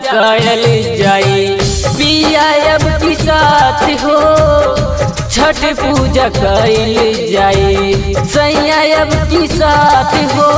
कयल जाई। पिया अब की साथ हो छठ पूजा कयल जाई। सैया अब की साथ हो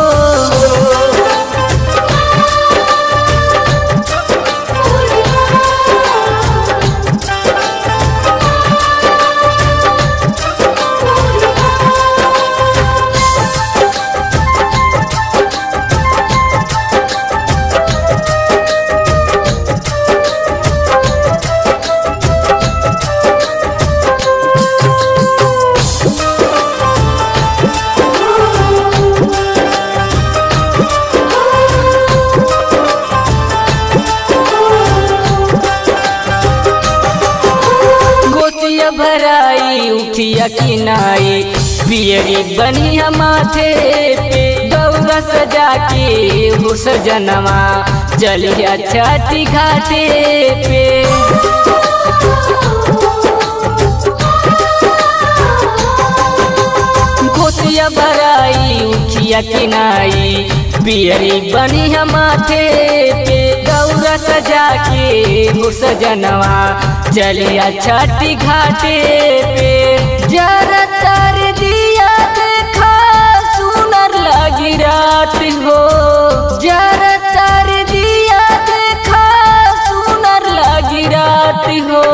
भराई उठिया किनाई पियरी बनिया माथे पे दौरा सजा के हो सजनवा चलिया छठी घाटे पे। गोतिया भराई उठिया किनाई पियरी बनिया माथे पे दौरा सजा के हो सजनवा चलिया छठी घाटे पे। जरा तर दिया देखा सुनर लगी रात हो। जरा तर दिया देखा सुनर लगी रात हो।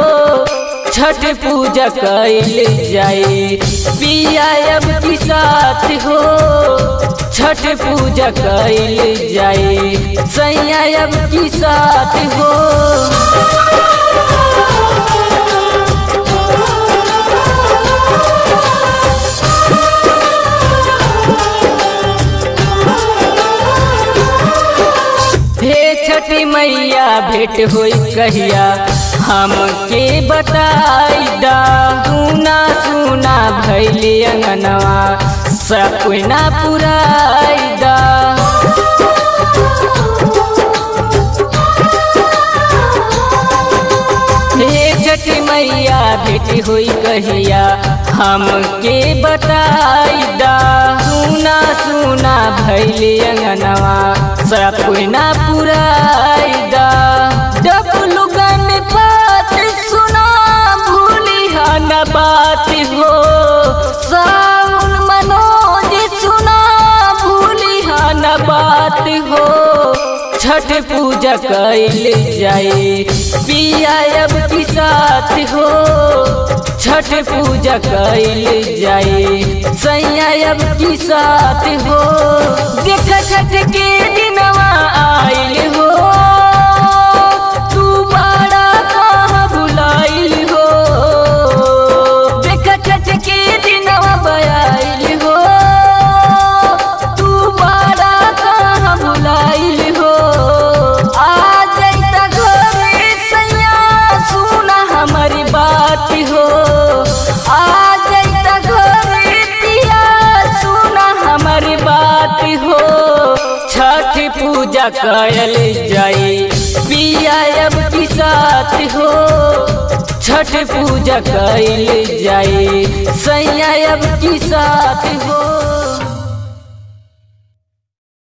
छठ पूजा कइल जाई। पिया अब की साथ हो छठ पूजा कइल जाई। सैया अब की साथ हो छठी मैया भेंट होई कहिया हमके बताई दा। सुना सुना भैली अंगनवा सपना पुराई दा। छठी मैया भेंट होई कहिया हमके बताई दा। सुना सुना भैली अंगनवा सपना पुराई दा। डबलू गन बात सुना भूलिया न बात हो। साउन मनोज सुना भूलिया न बात हो। छठ पूजा कइल जाई। पिया अब की साथ हो छठ पूजा कइल जाई। सैया अब की साथ हो देख छठ के दिनवा आइल हो। तू बड़ा कहाँ भुलाइल हो। देख छठ के दिनवा आइल हो। तू बड़ा कहाँ भुलाइल हो। आ जाइता घरे सैया सुना हमारी बात हो। आ जाइता घरे पिया सुना हमारी बात हो। छठ पूजा कयल जाई। पिया अब की साथ हो छठ पूजा कइल जाई। सैया अब की साथ हो।